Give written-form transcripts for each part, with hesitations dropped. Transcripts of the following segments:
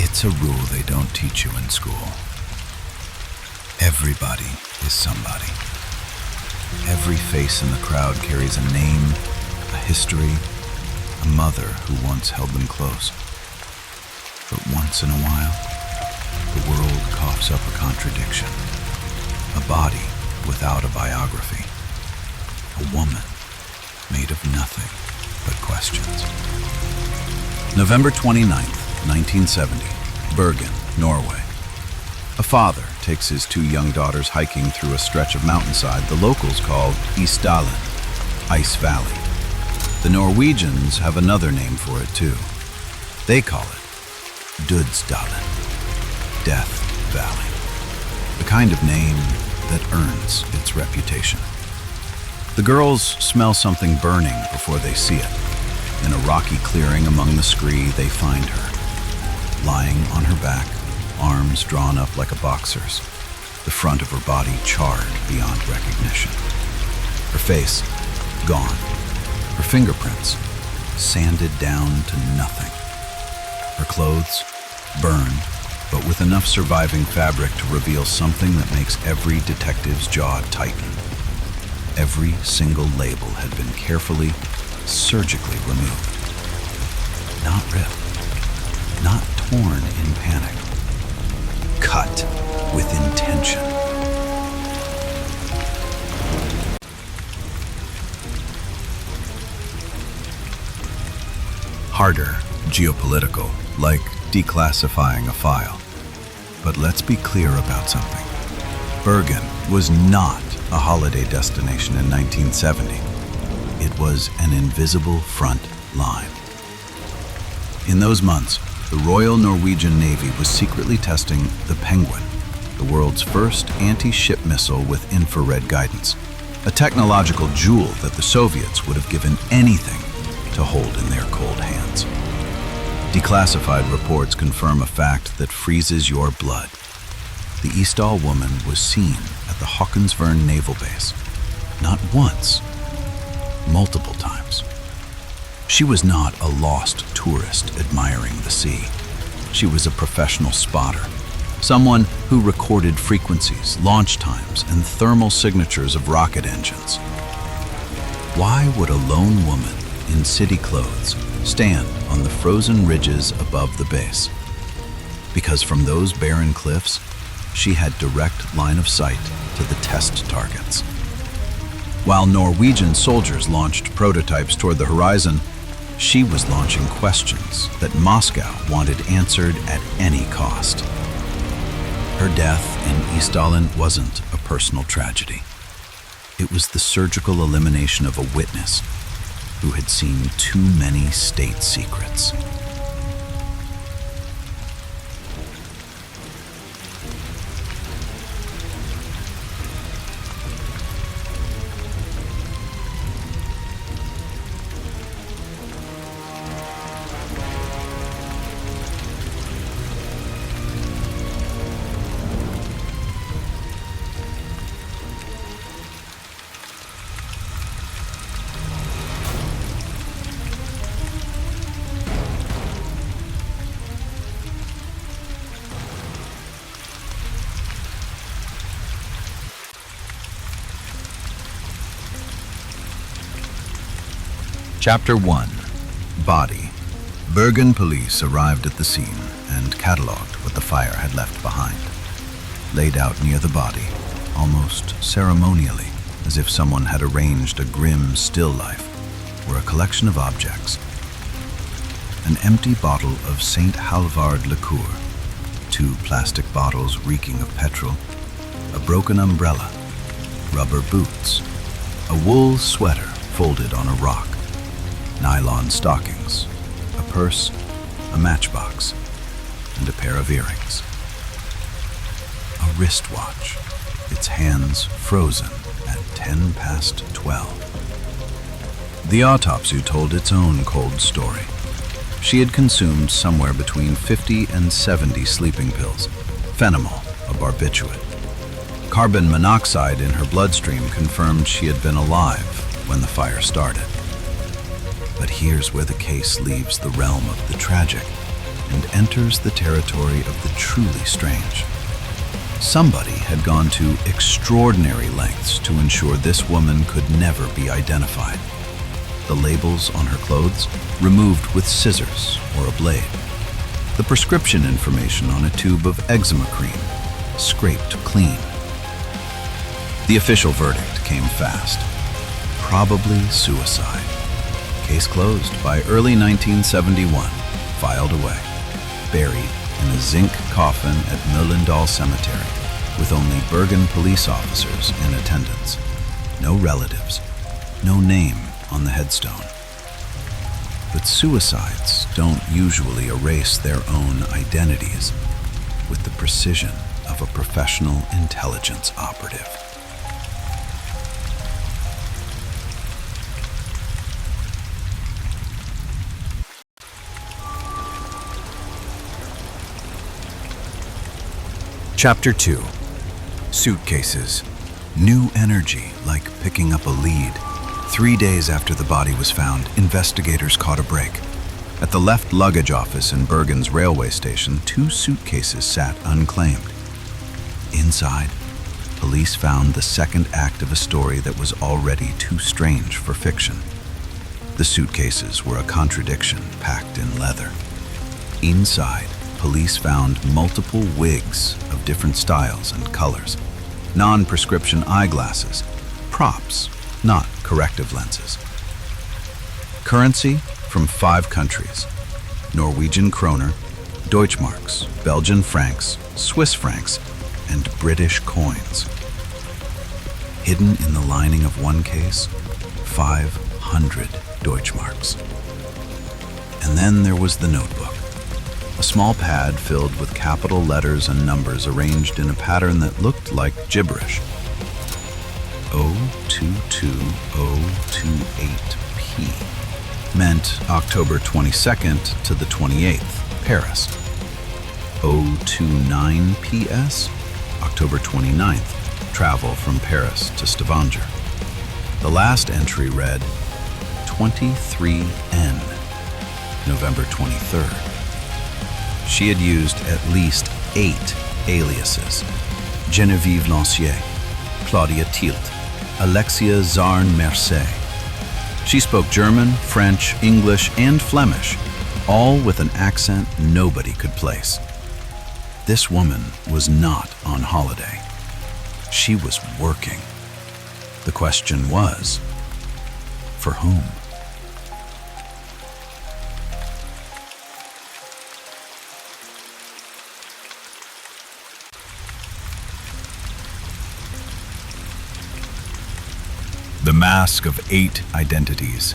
It's a rule they don't teach you in school. Everybody is somebody. Every face in the crowd carries a name, a history, a mother who once held them close. But once in a while, the world coughs up a contradiction. A body without a biography. A woman made of nothing but questions. November 29th, 1970, Bergen, Norway. A father takes his two young daughters hiking through a stretch of mountainside the locals call Isdal, Ice Valley. The Norwegians have another name for it too. They call it Dødsdalen, Death Valley, the kind of name that earns its reputation. The girls smell something burning before they see it. In a rocky clearing among the scree, they find her, lying on her back, arms drawn up like a boxer's, the front of her body charred beyond recognition. Her face, gone. Her fingerprints, sanded down to nothing. Her clothes, burned, but with enough surviving fabric to reveal something that makes every detective's jaw tighten. Every single label had been carefully, surgically removed. Not ripped, not torn in panic. Cut with intention. Harder, geopolitical, like declassifying a file. But let's be clear about something. Bergen was not a holiday destination in 1970. It was an invisible front line. In those months, the Royal Norwegian Navy was secretly testing the Penguin, the world's first anti-ship missile with infrared guidance, a technological jewel that the Soviets would have given anything to hold in their cold hands. Declassified reports confirm a fact that freezes your blood. The Isdal woman was seen at the Håkonsvern Naval Base, not once, multiple times. She was not a lost tourist admiring the sea. She was a professional spotter, someone who recorded frequencies, launch times, and thermal signatures of rocket engines. Why would a lone woman in city clothes stand on the frozen ridges above the base? Because from those barren cliffs, she had direct line of sight to the test targets. While Norwegian soldiers launched prototypes toward the horizon, she was launching questions that Moscow wanted answered at any cost. Her death in Isdalen wasn't a personal tragedy. It was the surgical elimination of a witness who had seen too many state secrets. Chapter 1. Body. Bergen police arrived at the scene and catalogued what the fire had left behind. Laid out near the body, almost ceremonially, as if someone had arranged a grim still life, were a collection of objects. An empty bottle of St. Halvard liqueur, 2 plastic bottles reeking of petrol, a broken umbrella, rubber boots, a wool sweater folded on a rock, nylon stockings, a purse, a matchbox, and a pair of earrings. A wristwatch, its hands frozen at 12:10. The autopsy told its own cold story. She had consumed somewhere between 50 and 70 sleeping pills, phenamol, a barbiturate. Carbon monoxide in her bloodstream confirmed she had been alive when the fire started. But here's where the case leaves the realm of the tragic and enters the territory of the truly strange. Somebody had gone to extraordinary lengths to ensure this woman could never be identified. The labels on her clothes removed with scissors or a blade. The prescription information on a tube of eczema cream scraped clean. The official verdict came fast. Probably suicide. Case closed by early 1971, filed away, buried in a zinc coffin at Møllendal Cemetery, with only Bergen police officers in attendance. No relatives, no name on the headstone. But suicides don't usually erase their own identities with the precision of a professional intelligence operative. Chapter 2. Suitcases. New energy, like picking up a lead. 3 days after the body was found, investigators caught a break. At the left luggage office in Bergen's railway station, 2 suitcases sat unclaimed. Inside, police found the second act of a story that was already too strange for fiction. The suitcases were a contradiction packed in leather. Inside, police found multiple wigs of different styles and colors, non-prescription eyeglasses, props, not corrective lenses. Currency from 5 countries: Norwegian kroner, Deutschmarks, Belgian francs, Swiss francs, and British coins. Hidden in the lining of one case, 500 Deutschmarks. And then there was the notebook. A small pad filled with capital letters and numbers arranged in a pattern that looked like gibberish. 022028P meant October 22nd to the 28th, Paris. 029PS, October 29th, travel from Paris to Stavanger. The last entry read 23N, November 23rd. She had used at least 8 aliases: Geneviève Lancier, Claudia Tilt, Alexia Zarn-Mercé. She spoke German, French, English, and Flemish, all with an accent nobody could place. This woman was not on holiday. She was working. The question was, for whom? The mask of 8 identities.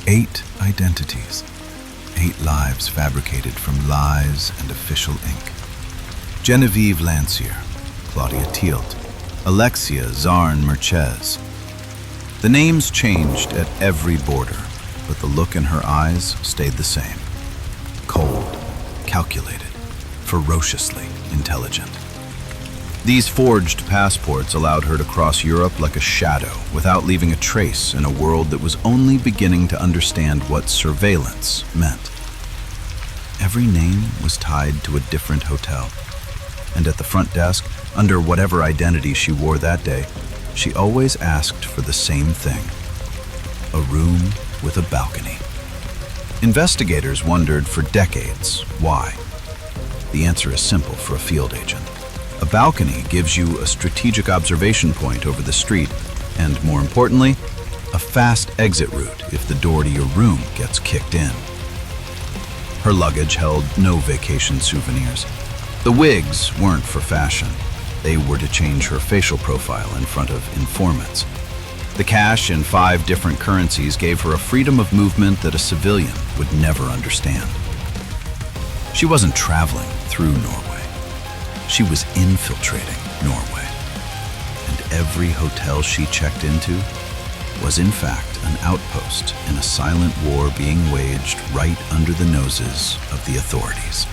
8 identities. 8 lives fabricated from lies and official ink. Geneviève Lancier, Claudia Tilt, Alexia Zarn-Mercé. The names changed at every border, but the look in her eyes stayed the same. Cold, calculated, ferociously intelligent. These forged passports allowed her to cross Europe like a shadow without leaving a trace in a world that was only beginning to understand what surveillance meant. Every name was tied to a different hotel, and at the front desk, under whatever identity she wore that day, she always asked for the same thing: a room with a balcony. Investigators wondered for decades why. The answer is simple for a field agent. A balcony gives you a strategic observation point over the street and, more importantly, a fast exit route if the door to your room gets kicked in. Her luggage held no vacation souvenirs. The wigs weren't for fashion. They were to change her facial profile in front of informants. The cash in 5 different currencies gave her a freedom of movement that a civilian would never understand. She wasn't traveling through Norway. She was infiltrating Norway, and every hotel she checked into was in fact an outpost in a silent war being waged right under the noses of the authorities.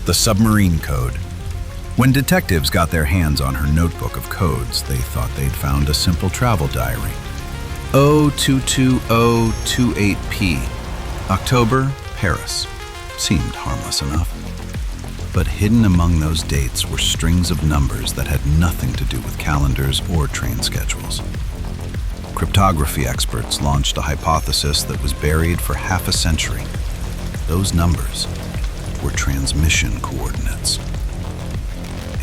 The submarine code. When detectives got their hands on her notebook of codes, they thought they'd found a simple travel diary. 022028P. October, Paris. Seemed harmless enough. But hidden among those dates were strings of numbers that had nothing to do with calendars or train schedules. Cryptography experts launched a hypothesis that was buried for half a century. Those numbers were transmission coordinates.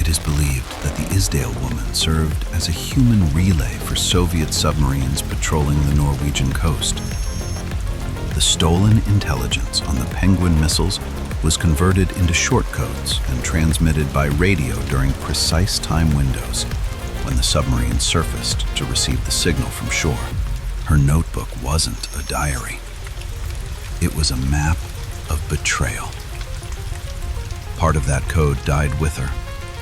It is believed that the Isdal woman served as a human relay for Soviet submarines patrolling the Norwegian coast. The stolen intelligence on the Penguin missiles was converted into shortcodes and transmitted by radio during precise time windows when the submarine surfaced to receive the signal from shore. Her notebook wasn't a diary. It was a map of betrayal. Part of that code died with her,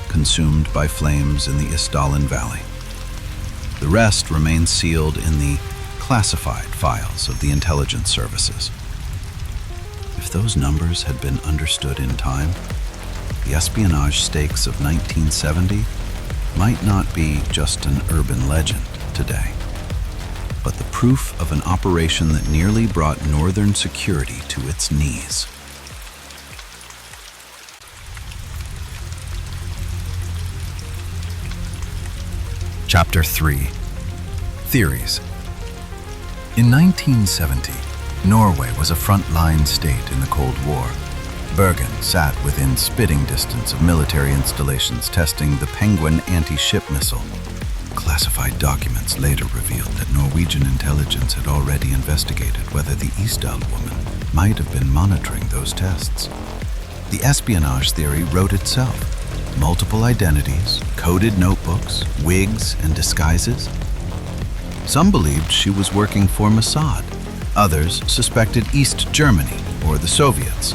consumed by flames in the Isdal Valley. The rest remains sealed in the classified files of the intelligence services. If those numbers had been understood in time, the espionage stakes of 1970 might not be just an urban legend today, but the proof of an operation that nearly brought Northern security to its knees. Chapter 3. Theories. In 1970, Norway was a front-line state in the Cold War. Bergen sat within spitting distance of military installations testing the Penguin anti-ship missile. Classified documents later revealed that Norwegian intelligence had already investigated whether the Isdal woman might have been monitoring those tests. The espionage theory wrote itself. Multiple identities, coded notebooks, wigs, and disguises. Some believed she was working for Mossad. Others suspected East Germany or the Soviets.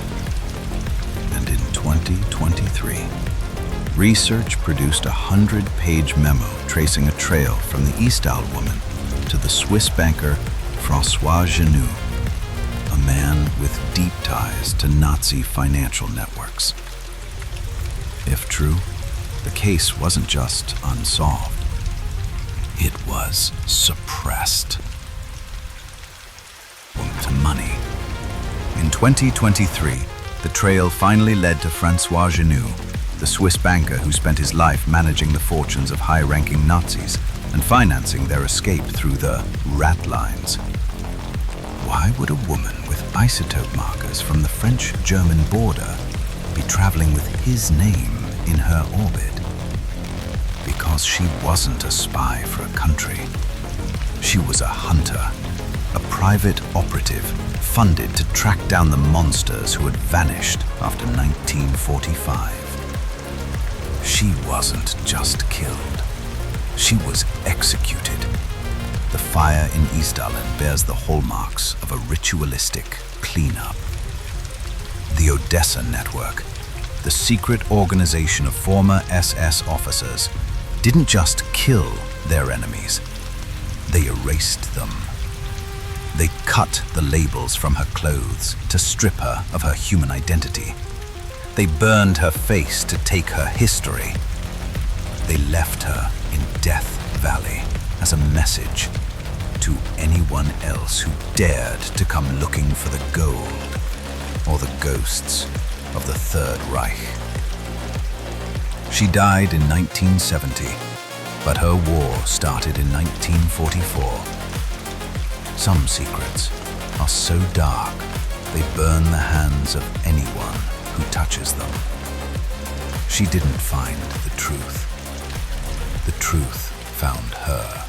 And in 2023, research produced a 100-page memo tracing a trail from the Isdal woman to the Swiss banker François Genoux, a man with deep ties to Nazi financial networks. If true, the case wasn't just unsolved. It was suppressed. To money. In 2023, the trail finally led to François Genoux, the Swiss banker who spent his life managing the fortunes of high-ranking Nazis and financing their escape through the rat lines. Why would a woman with isotope markers from the French-German border be traveling with his name in her orbit? Because she wasn't a spy for a country. She was a hunter, a private operative funded to track down the monsters who had vanished after 1945. She wasn't just killed. She was executed. The fire in Isdal bears the hallmarks of a ritualistic cleanup. The Odessa Network, the secret organization of former SS officers, didn't just kill their enemies, they erased them. They cut the labels from her clothes to strip her of her human identity. They burned her face to take her history. They left her in Death Valley as a message to anyone else who dared to come looking for the gold or the ghosts of the Third Reich. She died in 1970, but her war started in 1944. Some secrets are so dark, they burn the hands of anyone who touches them. She didn't find the truth. The truth found her.